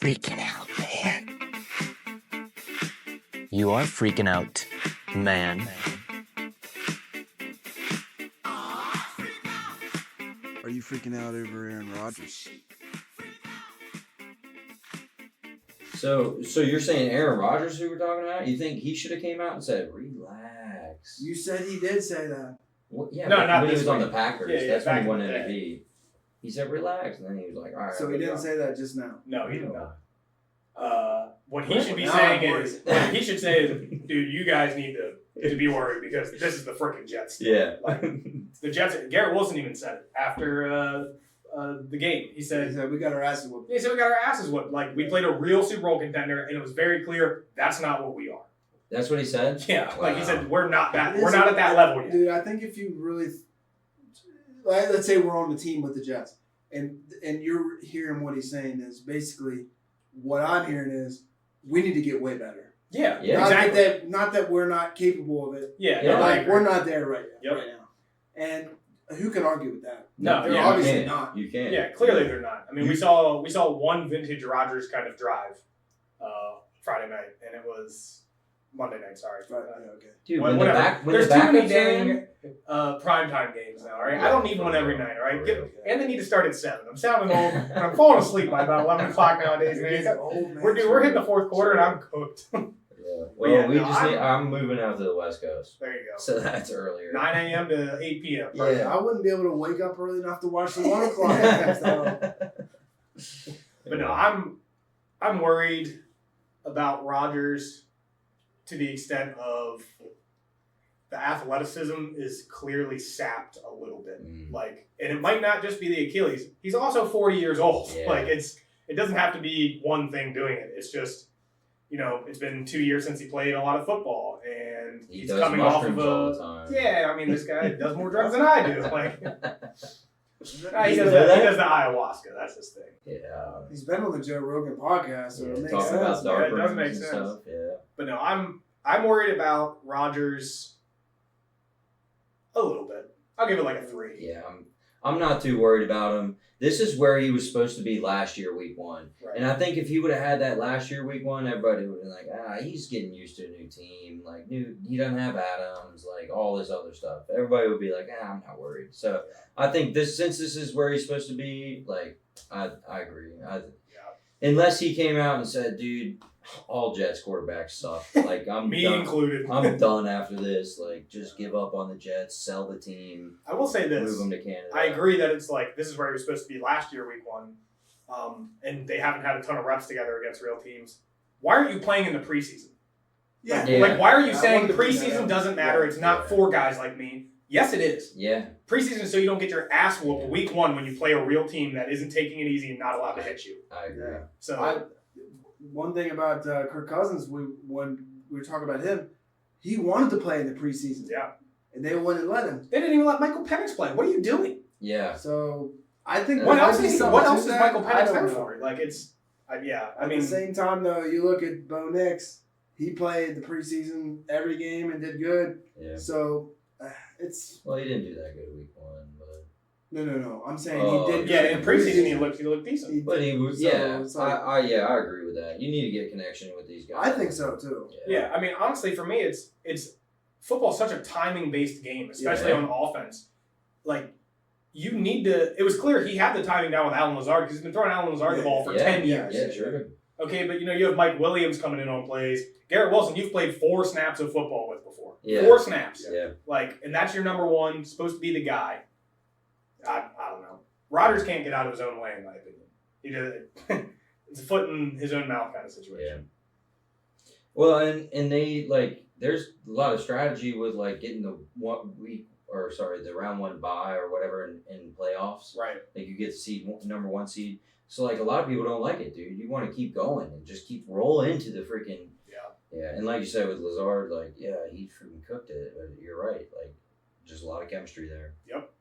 freaking out, man. You are freaking out, man. Are you freaking out over Aaron Rodgers? So you're saying Aaron Rodgers, who we're talking about? You think he should have came out and said, "Relax"? You said he did say that. Well, yeah, No, but not when he this was on week. the Packers. Yeah, That's when back he won in the MVP. He said, "Relax," and then he was like, "All right." So he didn't say that just now. No, he did not. What he should be Now saying I'm is, what he should say is, dude, you guys need to be worried because this is the freaking Jets. Yeah. Like, the Jets, Garrett Wilson even said it after the game. He He said, said we got our asses whooped. we got our asses whooped. Like, we played a real Super Bowl contender, and it was very clear that's not what we are. That's what he said. Yeah, like he Wow. said, we're not at that level yet. Dude, I think if you really, let's say we're on the team with the Jets, and you're hearing what he's saying is basically what I'm hearing is we need to get way better. Yeah, Yeah. exactly. Not that we're not capable of it. Yeah, Yeah, no, I Like agree. we're not there right Yep. now. And who can argue with that? No, They're yeah, obviously you can't. not. You can't. Yeah, clearly they're not. I mean, we saw one vintage Rodgers kind of drive Friday night, and it was Monday night. Sorry, Right, yeah, okay. Dude, whatever. when There's the too many backups are in, dang primetime games now. All right, Yeah, I don't need for one every real. night. All right, For real. and they need to start at 7. I'm sounding old, and I'm falling asleep by about 11 o'clock nowadays, He's man. old, man. We're hitting the fourth quarter, and I'm cooked. Yeah. But yeah, Well, no, I'm moving out to the West Coast, There you go. so that's earlier. 9 a.m. to 8 p.m. Yeah. I wouldn't be able to wake up early enough to watch the 1 o'clock games, though. But no, I'm worried about Rodgers to the extent of the athleticism is clearly sapped a little bit. Like, and it might not just be the Achilles. He's also 40 years old. Yeah. Like, it doesn't have to be one thing doing it. It's just, it's been 2 years since he played a lot of football, and He he's does coming off mushrooms of all the time. Yeah, I mean, this guy does more drugs than I do. Like, he You does know that? the ayahuasca. That's his thing. Yeah. He's been on the Joe Rogan podcast, so it makes Talking sense. about dark Yeah, it does rooms make and sense. stuff. Yeah. But no, I'm worried about Rodgers a little bit. I'll give it like a 3. Yeah, I'm not too worried about him. This is where he was supposed to be last year, week 1. Right. And I think if he would have had that last year, week 1, everybody would have been like, he's getting used to a new team. Like, he doesn't have Adams, like all this other stuff. Everybody would be like, I'm not worried. So I think since this is where he's supposed to be, like, I agree. Unless he came out and said, dude, all Jets quarterbacks suck. Like, I'm Me done. included. I'm done after this. Like, just give up on the Jets, sell the team, I will say this. move them to Canada. I agree that it's like this is where he was supposed to be last year, week 1, and they haven't had a ton of reps together against real teams. Why aren't you playing in the preseason? Yeah. Yeah. Like, why are you I saying wanted to bring that preseason up. doesn't matter? It's not for guys like me. Yes, it is. Yeah. Preseason is so you don't get your ass whooped week 1 when you play a real team that isn't taking it easy and not allowed to hit you. I agree. Yeah. So One thing about Kirk Cousins, when we were talking about him, he wanted to play in the preseason, yeah, and they wouldn't let him. they didn't even let Michael Penix play. What are you doing? Yeah. So I think What there else might be is something to Michael that. I Penix don't there know. for? Like it's, yeah. I At mean, the same time, though, you look at Bo Nix. He played the preseason every game and did good. Yeah. So it's Well, he didn't do that good week 1, but no. I'm saying Oh, he did. yeah, good in preseason he looked decent. did. he was. So, Yeah. it's like- I agree with that. You need to get a connection with these guys. I think so too. Yeah, I mean, honestly, for me, it's football's such a timing based game, especially Yeah. on offense. Like, you need to. It was clear he had the timing down with Alan Lazard because he's been throwing Alan Lazard the ball for 10 years. Yeah, sure. Okay, but you have Mike Williams coming in on plays. Garrett Wilson, you've played 4 snaps of football with before. Yeah. 4 snaps. Yeah. Like, and that's your number one, supposed to be the guy. I don't know. Rodgers can't get out of his own way, in my opinion. He does. It's a foot in his own mouth kind of situation. Well, and they there's a lot of strategy with getting the round 1 bye or whatever in playoffs. Right. Like you get number 1 seed. So a lot of people don't like it, dude. You want to keep going and just keep rolling into the freaking. Yeah, and like you said with Lazard, he freaking cooked it. But you're right, just a lot of chemistry there. Yep.